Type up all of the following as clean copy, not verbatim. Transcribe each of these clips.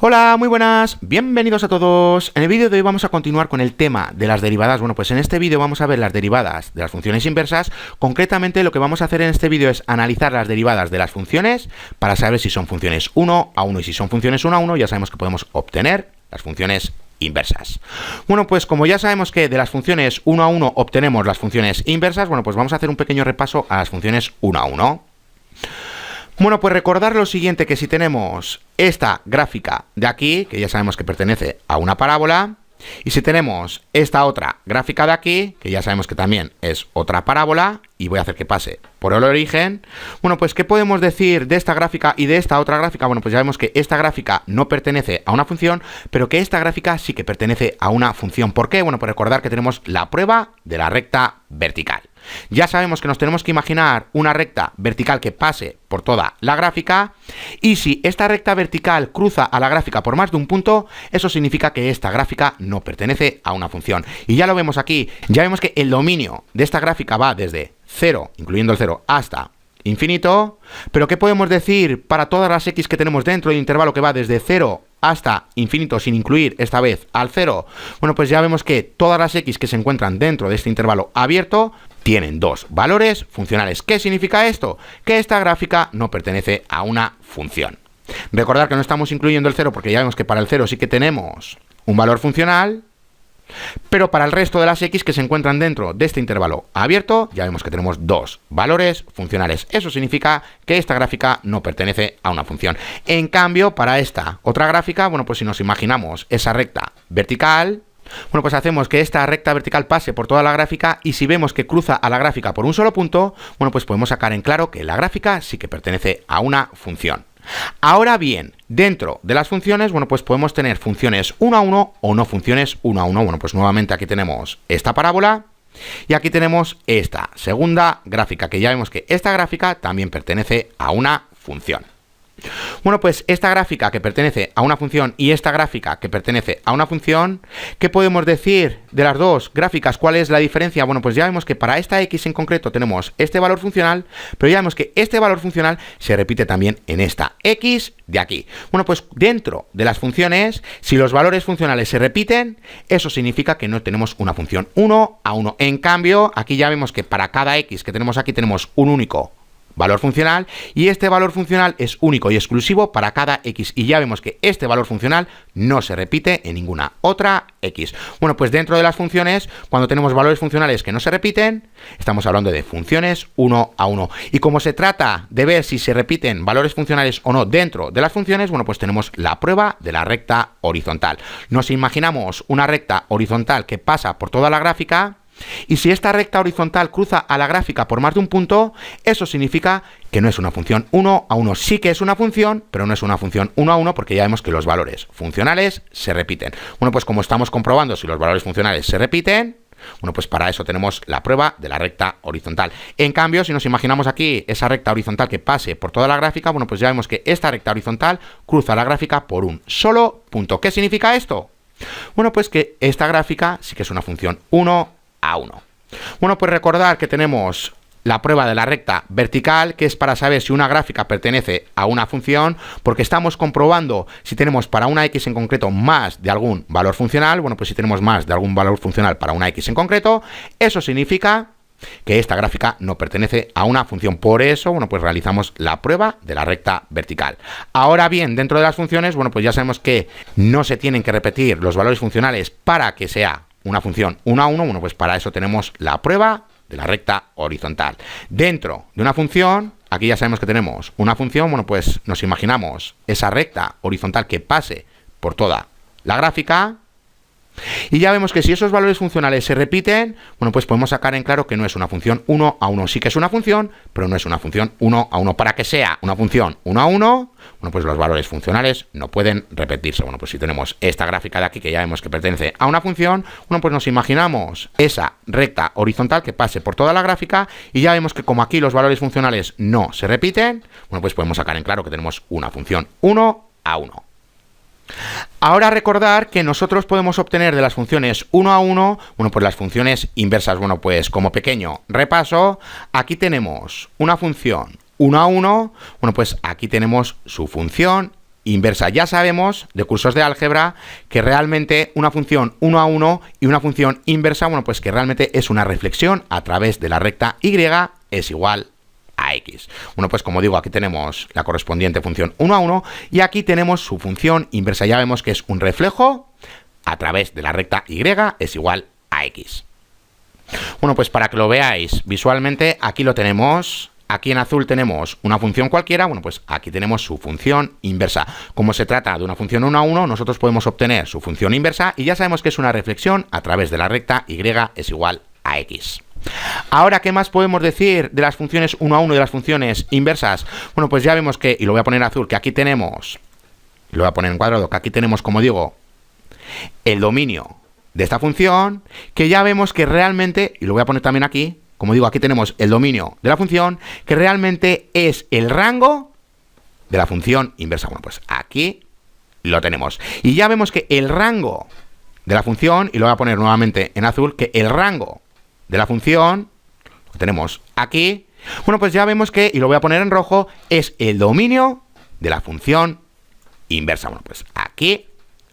Hola, muy buenas, bienvenidos a todos. En el vídeo de hoy vamos a continuar con el tema de las derivadas. Bueno, pues en este vídeo vamos a ver las derivadas de las funciones inversas. Concretamente lo que vamos a hacer en este vídeo es analizar las derivadas de las funciones para saber si son funciones 1 a 1 y si son funciones 1 a 1 ya sabemos que podemos obtener las funciones inversas. Bueno, pues como ya sabemos que de las funciones 1 a 1 obtenemos las funciones inversas, bueno, pues vamos a hacer un pequeño repaso a las funciones 1 a 1. Bueno, pues recordar lo siguiente, que si tenemos esta gráfica de aquí, que ya sabemos que pertenece a una parábola, y si tenemos esta otra gráfica de aquí, que ya sabemos que también es otra parábola, y voy a hacer que pase por el origen, bueno, pues ¿qué podemos decir de esta gráfica y de esta otra gráfica? Bueno, pues ya vemos que esta gráfica no pertenece a una función, pero que esta gráfica sí que pertenece a una función. ¿Por qué? Bueno, pues recordar que tenemos la prueba de la recta vertical. Ya sabemos que nos tenemos que imaginar una recta vertical que pase por toda la gráfica, y si esta recta vertical cruza a la gráfica por más de un punto, eso significa que esta gráfica no pertenece a una función. Y ya lo vemos aquí, ya vemos que el dominio de esta gráfica va desde 0, incluyendo el 0, hasta infinito, pero ¿qué podemos decir para todas las x que tenemos dentro del intervalo que va desde 0 hasta infinito sin incluir esta vez al 0? Bueno, pues ya vemos que todas las x que se encuentran dentro de este intervalo abierto tienen dos valores funcionales. ¿Qué significa esto? Que esta gráfica no pertenece a una función. Recordar que no estamos incluyendo el 0 porque ya vemos que para el 0 sí que tenemos un valor funcional, pero para el resto de las x que se encuentran dentro de este intervalo abierto ya vemos que tenemos dos valores funcionales. Eso significa que esta gráfica no pertenece a una función. En cambio, para esta otra gráfica, bueno, pues si nos imaginamos esa recta vertical, bueno, pues hacemos que esta recta vertical pase por toda la gráfica, y si vemos que cruza a la gráfica por un solo punto, bueno, pues podemos sacar en claro que la gráfica sí que pertenece a una función. Ahora bien, dentro de las funciones, bueno, pues podemos tener funciones 1 a 1 o no funciones 1 a 1. Bueno, pues nuevamente aquí tenemos esta parábola y aquí tenemos esta segunda gráfica, que ya vemos que esta gráfica también pertenece a una función. Bueno, pues esta gráfica que pertenece a una función y esta gráfica que pertenece a una función, ¿qué podemos decir de las dos gráficas? ¿Cuál es la diferencia? Bueno, pues ya vemos que para esta x en concreto tenemos este valor funcional, pero ya vemos que este valor funcional se repite también en esta x de aquí. Bueno, pues dentro de las funciones, si los valores funcionales se repiten, eso significa que no tenemos una función 1 a 1. En cambio, aquí ya vemos que para cada x que tenemos aquí tenemos un único valor funcional, y este valor funcional es único y exclusivo para cada x, y ya vemos que este valor funcional no se repite en ninguna otra x. Bueno, pues dentro de las funciones, cuando tenemos valores funcionales que no se repiten, estamos hablando de funciones 1 a 1. Y como se trata de ver si se repiten valores funcionales o no dentro de las funciones, bueno, pues tenemos la prueba de la recta horizontal. Nos imaginamos una recta horizontal que pasa por toda la gráfica, y si esta recta horizontal cruza a la gráfica por más de un punto, eso significa que no es una función 1 a 1. Sí que es una función, pero no es una función 1 a 1 porque ya vemos que los valores funcionales se repiten. Bueno, pues como estamos comprobando si los valores funcionales se repiten, bueno, pues para eso tenemos la prueba de la recta horizontal. En cambio, si nos imaginamos aquí esa recta horizontal que pase por toda la gráfica, bueno, pues ya vemos que esta recta horizontal cruza la gráfica por un solo punto. ¿Qué significa esto? Bueno, pues que esta gráfica sí que es una función 1 a 1. Bueno, pues recordar que tenemos la prueba de la recta vertical, que es para saber si una gráfica pertenece a una función, porque estamos comprobando si tenemos para una x en concreto más de algún valor funcional. Bueno, pues si tenemos más de algún valor funcional para una x en concreto, eso significa que esta gráfica no pertenece a una función. Por eso, bueno, pues realizamos la prueba de la recta vertical. Ahora bien, dentro de las funciones, bueno, pues ya sabemos que no se tienen que repetir los valores funcionales para que sea una función 1 a 1, bueno, pues para eso tenemos la prueba de la recta horizontal. Dentro de una función, aquí ya sabemos que tenemos una función, bueno, pues nos imaginamos esa recta horizontal que pase por toda la gráfica, y ya vemos que si esos valores funcionales se repiten, bueno, pues podemos sacar en claro que no es una función 1 a 1. Sí que es una función, pero no es una función 1 a 1. Para que sea una función 1 a 1, bueno, pues los valores funcionales no pueden repetirse. Bueno, pues si tenemos esta gráfica de aquí que ya vemos que pertenece a una función, bueno, pues nos imaginamos esa recta horizontal que pase por toda la gráfica, y ya vemos que como aquí los valores funcionales no se repiten, bueno, pues podemos sacar en claro que tenemos una función 1 a 1. Ahora recordar que nosotros podemos obtener de las funciones 1 a 1, bueno, pues las funciones inversas. Bueno, pues como pequeño repaso, aquí tenemos una función 1 a 1, bueno, pues aquí tenemos su función inversa. Ya sabemos de cursos de álgebra que realmente una función 1 a 1 y una función inversa, bueno, pues que realmente es una reflexión a través de la recta y es igual a x. Bueno, pues como digo, aquí tenemos la correspondiente función 1 a 1 y aquí tenemos su función inversa. Ya vemos que es un reflejo a través de la recta y es igual a x. Bueno, pues para que lo veáis visualmente, aquí lo tenemos. Aquí en azul tenemos una función cualquiera, bueno, pues aquí tenemos su función inversa. Como se trata de una función 1 a 1, nosotros podemos obtener su función inversa y ya sabemos que es una reflexión a través de la recta y es igual a x. Ahora, ¿qué más podemos decir de las funciones 1 a 1 y de las funciones inversas? Bueno, pues ya vemos que, y lo voy a poner en azul, que aquí tenemos, lo voy a poner en cuadrado, que aquí tenemos, como digo, el dominio de esta función, que ya vemos que realmente, y lo voy a poner también aquí, como digo, aquí tenemos el dominio de la función, que realmente es el rango de la función inversa. Bueno, pues aquí lo tenemos. Y ya vemos que el rango de la función, y lo voy a poner nuevamente en azul, que el rango de la función, lo tenemos aquí, bueno, pues ya vemos que, y lo voy a poner en rojo, es el dominio de la función inversa. Bueno, pues aquí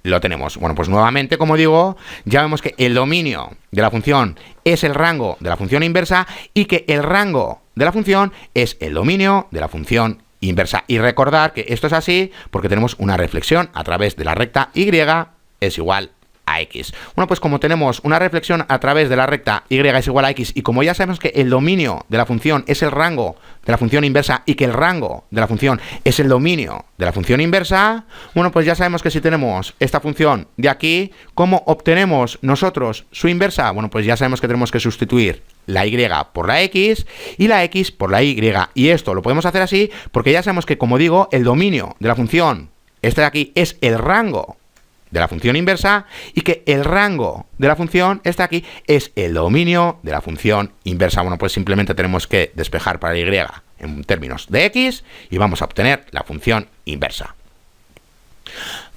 lo tenemos. Bueno, pues nuevamente, como digo, ya vemos que el dominio de la función es el rango de la función inversa y que el rango de la función es el dominio de la función inversa. Y recordar que esto es así porque tenemos una reflexión a través de la recta y es igual a x. Bueno, pues como tenemos una reflexión a través de la recta y es igual a x y como ya sabemos que el dominio de la función es el rango de la función inversa y que el rango de la función es el dominio de la función inversa, bueno, pues ya sabemos que si tenemos esta función de aquí, ¿cómo obtenemos nosotros su inversa? Bueno, pues ya sabemos que tenemos que sustituir la y por la x y la x por la y. Y esto lo podemos hacer así porque ya sabemos que, como digo, el dominio de la función, este de aquí, es el rango de la función inversa y que el rango de la función, este aquí, es el dominio de la función inversa. Bueno, pues simplemente tenemos que despejar para la y en términos de x y vamos a obtener la función inversa.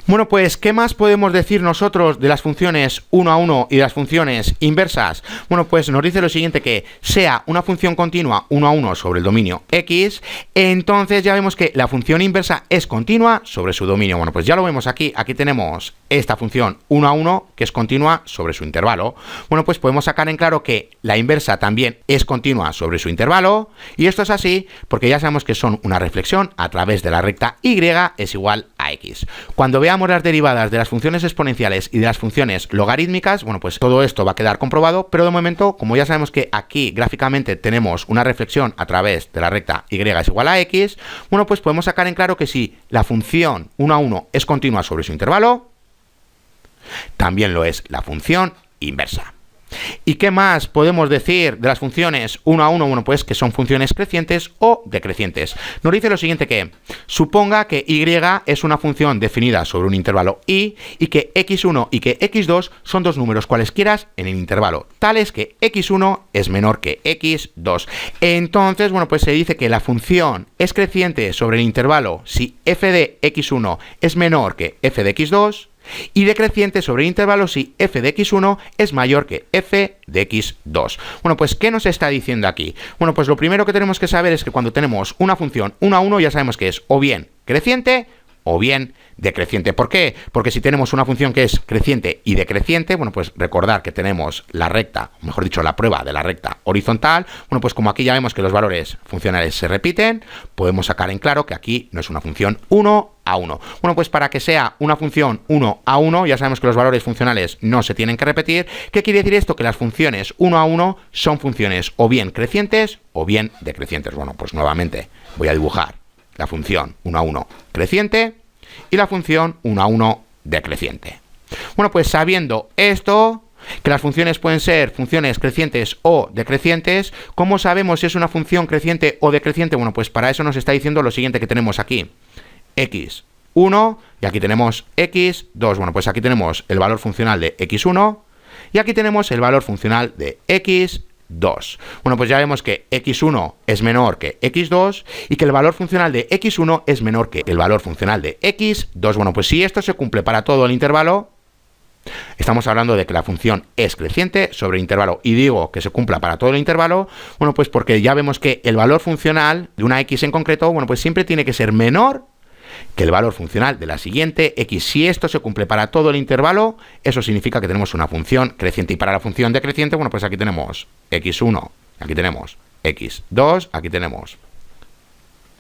Bueno, pues, ¿qué más podemos decir nosotros de las funciones 1 a 1 y de las funciones inversas? Bueno, pues nos dice lo siguiente, que sea una función continua 1 a 1 sobre el dominio x, entonces ya vemos que la función inversa es continua sobre su dominio. Bueno, pues ya lo vemos aquí. Aquí tenemos esta función 1 a 1 que es continua sobre su intervalo. Bueno, pues podemos sacar en claro que la inversa también es continua sobre su intervalo y esto es así porque ya sabemos que son una reflexión a través de la recta y es igual a x. Cuando veamos las derivadas de las funciones exponenciales y de las funciones logarítmicas, bueno, pues todo esto va a quedar comprobado, pero de momento, como ya sabemos que aquí gráficamente tenemos una reflexión a través de la recta y es igual a x, bueno, pues podemos sacar en claro que si la función 1 a 1 es continua sobre su intervalo, también lo es la función inversa. ¿Y qué más podemos decir de las funciones 1 a 1? Bueno, pues que son funciones crecientes o decrecientes. Nos dice lo siguiente, que suponga que y es una función definida sobre un intervalo y que x1 y que x2 son dos números cualesquiera en el intervalo, tales que x1 es menor que x2. Entonces, bueno, pues se dice que la función es creciente sobre el intervalo si f de x1 es menor que f de x2, y decreciente sobre el intervalo si f de x1 es mayor que f de x2. Bueno, pues, ¿qué nos está diciendo aquí? Bueno, pues lo primero que tenemos que saber es que cuando tenemos una función 1 a 1 ya sabemos que es o bien creciente o bien decreciente. ¿Por qué? Porque si tenemos una función que es creciente y decreciente, bueno, pues recordar que tenemos la recta, mejor dicho, la prueba de la recta horizontal, bueno, pues como aquí ya vemos que los valores funcionales se repiten, podemos sacar en claro que aquí no es una función 1 a 1. Bueno, pues para que sea una función 1 a 1, ya sabemos que los valores funcionales no se tienen que repetir. ¿Qué quiere decir esto? Que las funciones 1 a 1 son funciones o bien crecientes o bien decrecientes. Bueno, pues nuevamente voy a dibujar la función 1 a 1 creciente y la función 1 a 1 decreciente. Bueno, pues sabiendo esto, que las funciones pueden ser funciones crecientes o decrecientes, ¿cómo sabemos si es una función creciente o decreciente? Bueno, pues para eso nos está diciendo lo siguiente que tenemos aquí. x1 y aquí tenemos x2. Bueno, pues aquí tenemos el valor funcional de x1 y aquí tenemos el valor funcional de x2. Bueno, pues ya vemos que x1 es menor que x2 y que el valor funcional de x1 es menor que el valor funcional de x2. Bueno, pues si esto se cumple para todo el intervalo, estamos hablando de que la función es creciente sobre el intervalo. Y digo que se cumpla para todo el intervalo, bueno, pues porque ya vemos que el valor funcional de una x en concreto, bueno, pues siempre tiene que ser menor que el valor funcional de la siguiente x. Si esto se cumple para todo el intervalo, eso significa que tenemos una función creciente. Y para la función decreciente, bueno, pues aquí tenemos x1, aquí tenemos x2, aquí tenemos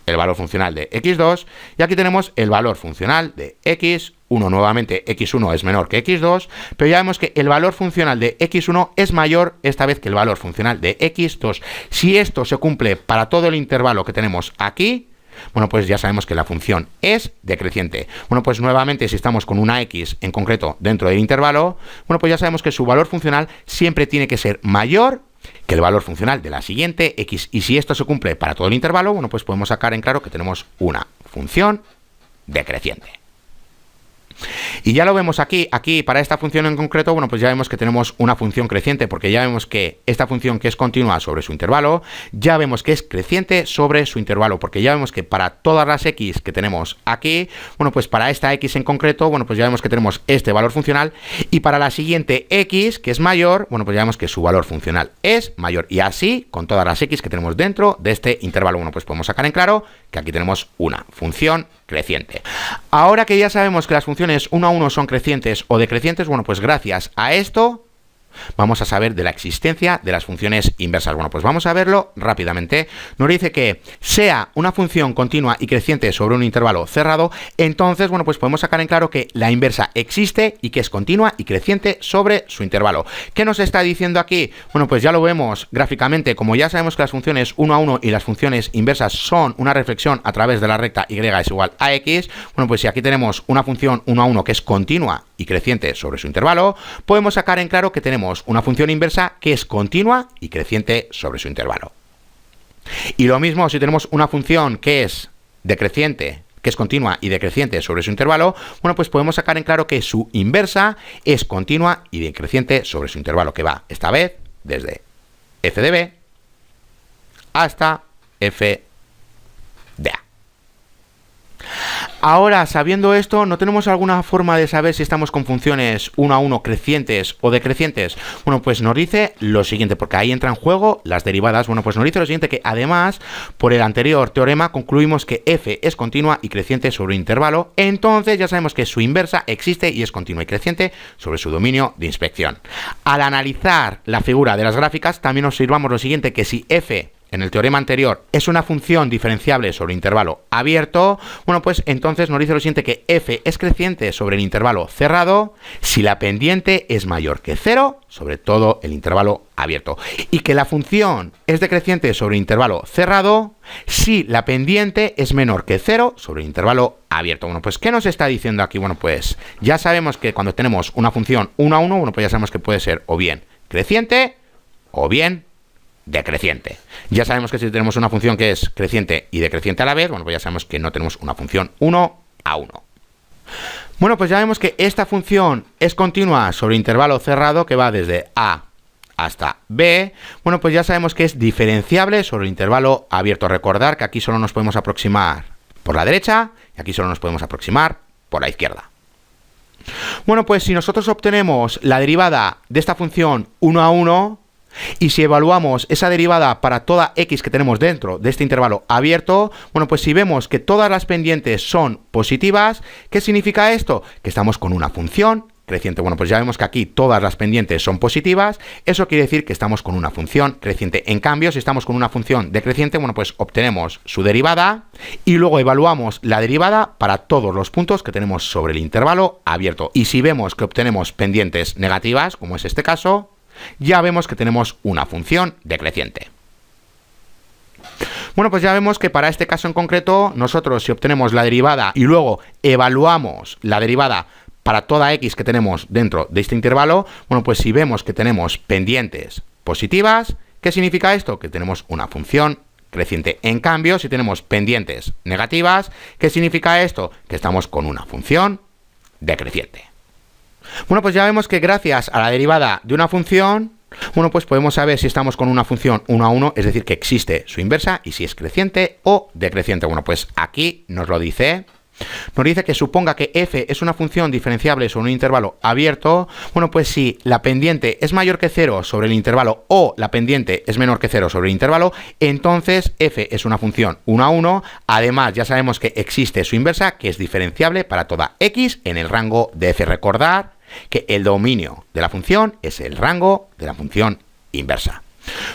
el valor funcional de x2 y aquí tenemos el valor funcional de x1. Nuevamente x1 es menor que x2, pero ya vemos que el valor funcional de x1 es mayor esta vez que el valor funcional de x2. Si esto se cumple para todo el intervalo que tenemos aquí, bueno, pues ya sabemos que la función es decreciente. Bueno, pues nuevamente si estamos con una x en concreto dentro del intervalo, bueno, pues ya sabemos que su valor funcional siempre tiene que ser mayor que el valor funcional de la siguiente x. Y si esto se cumple para todo el intervalo, bueno, pues podemos sacar en claro que tenemos una función decreciente. Y ya lo vemos aquí para esta función en concreto, bueno, pues ya vemos que tenemos una función creciente, porque ya vemos que esta función que es continua sobre su intervalo, ya vemos que es creciente sobre su intervalo, porque ya vemos que para todas las x que tenemos aquí, bueno, pues para esta x en concreto, bueno, pues ya vemos que tenemos este valor funcional, y para la siguiente x, que es mayor, bueno, pues ya vemos que su valor funcional es mayor, y así con todas las x que tenemos dentro de este intervalo. Bueno, pues podemos sacar en claro que aquí tenemos una función creciente. Ahora que ya sabemos que las funciones 1 a 1 son crecientes o decrecientes, bueno, pues gracias a esto vamos a saber de la existencia de las funciones inversas. Bueno, pues vamos a verlo rápidamente. Nos dice que sea una función continua y creciente sobre un intervalo cerrado, entonces, bueno, pues podemos sacar en claro que la inversa existe y que es continua y creciente sobre su intervalo. ¿Qué nos está diciendo aquí? Bueno, pues ya lo vemos gráficamente. Como ya sabemos que las funciones 1 a 1 y las funciones inversas son una reflexión a través de la recta y es igual a x, bueno, pues si aquí tenemos una función 1 a 1 que es continua y creciente sobre su intervalo, podemos sacar en claro que tenemos una función inversa que es continua y creciente sobre su intervalo. Y lo mismo si tenemos una función que es decreciente, que es continua y decreciente sobre su intervalo, bueno, pues podemos sacar en claro que su inversa es continua y decreciente sobre su intervalo, que va esta vez desde f de b hasta f de a. Ahora, sabiendo esto, ¿no tenemos alguna forma de saber si estamos con funciones 1 a 1 crecientes o decrecientes? Bueno, pues nos dice lo siguiente, porque ahí entra en juego las derivadas. Bueno, pues nos dice lo siguiente, que además, por el anterior teorema, concluimos que f es continua y creciente sobre un intervalo, entonces ya sabemos que su inversa existe y es continua y creciente sobre su dominio de inspección. Al analizar la figura de las gráficas, también observamos lo siguiente, que si f en el teorema anterior es una función diferenciable sobre intervalo abierto, bueno, pues entonces nos dice lo siguiente, que f es creciente sobre el intervalo cerrado si la pendiente es mayor que 0 sobre todo el intervalo abierto, y que la función es decreciente sobre intervalo cerrado si la pendiente es menor que 0 sobre el intervalo abierto. Bueno, pues ¿qué nos está diciendo aquí? Bueno, pues ya sabemos que cuando tenemos una función 1 a 1, bueno, pues ya sabemos que puede ser o bien creciente o bien decreciente. Ya sabemos que si tenemos una función que es creciente y decreciente a la vez, bueno, pues ya sabemos que no tenemos una función 1 a 1. Bueno, pues ya vemos que esta función es continua sobre intervalo cerrado que va desde a hasta b. Bueno, pues ya sabemos que es diferenciable sobre el intervalo abierto. Recordar que aquí solo nos podemos aproximar por la derecha y aquí solo nos podemos aproximar por la izquierda. Bueno, pues si nosotros obtenemos la derivada de esta función 1 a 1, y si evaluamos esa derivada para toda x que tenemos dentro de este intervalo abierto, bueno, pues si vemos que todas las pendientes son positivas, ¿qué significa esto? Que estamos con una función creciente. Bueno, pues ya vemos que aquí todas las pendientes son positivas, eso quiere decir que estamos con una función creciente. En cambio, si estamos con una función decreciente, bueno, pues obtenemos su derivada y luego evaluamos la derivada para todos los puntos que tenemos sobre el intervalo abierto. Y si vemos que obtenemos pendientes negativas, como es este caso, ya vemos que tenemos una función decreciente. Bueno, pues ya vemos que para este caso en concreto, nosotros si obtenemos la derivada y luego evaluamos la derivada para toda x que tenemos dentro de este intervalo, bueno, pues si vemos que tenemos pendientes positivas, ¿qué significa esto? Que tenemos una función creciente. En cambio, si tenemos pendientes negativas, ¿qué significa esto? Que estamos con una función decreciente. Bueno, pues ya vemos que gracias a la derivada de una función, bueno, pues podemos saber si estamos con una función 1 a 1, es decir, que existe su inversa y si es creciente o decreciente. Bueno, pues aquí nos lo dice Nos dice que suponga que f es una función diferenciable sobre un intervalo abierto. Bueno, pues si la pendiente es mayor que 0 sobre el intervalo o la pendiente es menor que 0 sobre el intervalo, entonces f es una función 1 a 1. Además, ya sabemos que existe su inversa, que es diferenciable para toda x en el rango de f. Recordar que el dominio de la función es el rango de la función inversa.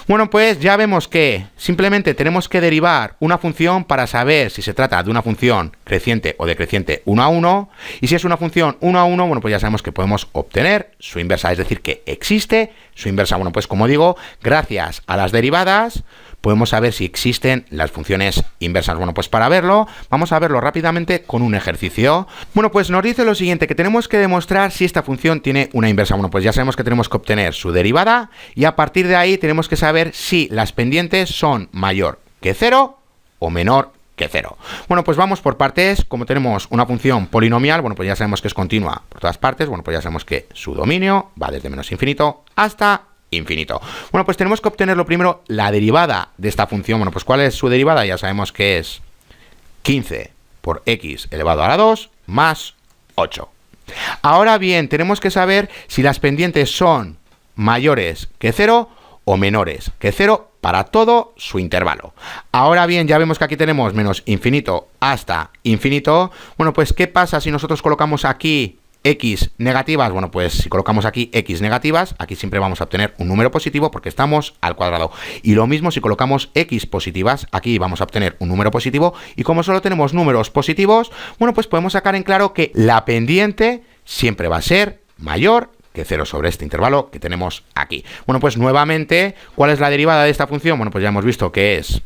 Bueno, pues ya vemos que simplemente tenemos que derivar una función para saber si se trata de una función creciente o decreciente 1 a 1. Y si es una función 1 a 1, bueno, pues ya sabemos que podemos obtener su inversa, es decir, que existe su inversa. Bueno, pues como digo, gracias a las derivadas podemos saber si existen las funciones inversas. Bueno, pues para verlo, vamos a verlo rápidamente con un ejercicio. Bueno, pues nos dice lo siguiente, que tenemos que demostrar si esta función tiene una inversa. Bueno, pues ya sabemos que tenemos que obtener su derivada y a partir de ahí tenemos que saber si las pendientes son mayor que 0 o menor que 0. Bueno, pues vamos por partes. Como tenemos una función polinomial, bueno, pues ya sabemos que es continua por todas partes. Bueno, pues ya sabemos que su dominio va desde menos infinito hasta infinito. Bueno, pues tenemos que obtener lo primero la derivada de esta función. Bueno, pues ¿cuál es su derivada? Ya sabemos que es 15 por x elevado a la 2 más 8. Ahora bien, tenemos que saber si las pendientes son mayores que 0 o menores que 0 para todo su intervalo. Ahora bien, ya vemos que aquí tenemos menos infinito hasta infinito. Bueno, pues ¿qué pasa si nosotros colocamos aquí x negativas? Bueno, pues si colocamos aquí x negativas, aquí siempre vamos a obtener un número positivo porque estamos al cuadrado. Y lo mismo si colocamos x positivas, aquí vamos a obtener un número positivo. Y como solo tenemos números positivos, bueno, pues podemos sacar en claro que la pendiente siempre va a ser mayor que 0 sobre este intervalo que tenemos aquí. Bueno, pues nuevamente, ¿cuál es la derivada de esta función? Bueno, pues ya hemos visto que es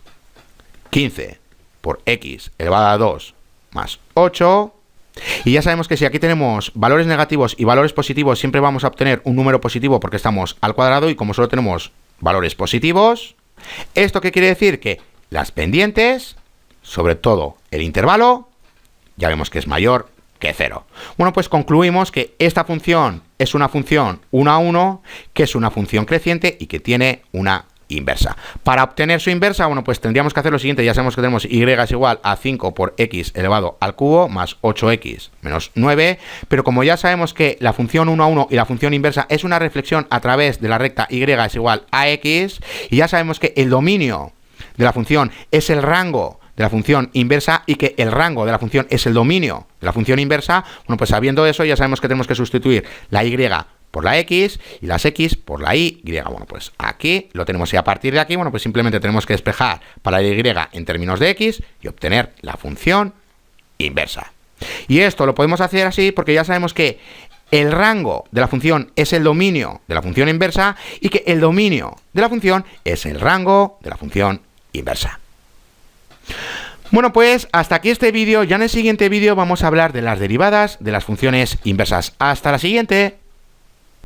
15 por x elevado a 2 más 8. Y ya sabemos que si aquí tenemos valores negativos y valores positivos, siempre vamos a obtener un número positivo porque estamos al cuadrado y como solo tenemos valores positivos, ¿esto qué quiere decir? Que las pendientes, sobre todo el intervalo, ya vemos que es mayor que 0. Bueno, pues concluimos que esta función es una función 1 a 1, que es una función creciente y que tiene una inversa. Para obtener su inversa, bueno, pues tendríamos que hacer lo siguiente. Ya sabemos que tenemos y es igual a 5 por x elevado al cubo más 8x menos 9, pero como ya sabemos que la función 1 a 1 y la función inversa es una reflexión a través de la recta y es igual a x, y ya sabemos que el dominio de la función es el rango de la función inversa y que el rango de la función es el dominio de la función inversa, bueno, pues sabiendo eso ya sabemos que tenemos que sustituir la y por la x y las x por la y. Bueno, pues aquí lo tenemos y a partir de aquí, bueno, pues simplemente tenemos que despejar para la y en términos de x y obtener la función inversa. Y esto lo podemos hacer así porque ya sabemos que el rango de la función es el dominio de la función inversa y que el dominio de la función es el rango de la función inversa. Bueno, pues hasta aquí este vídeo. Ya en el siguiente vídeo vamos a hablar de las derivadas de las funciones inversas. Hasta la siguiente.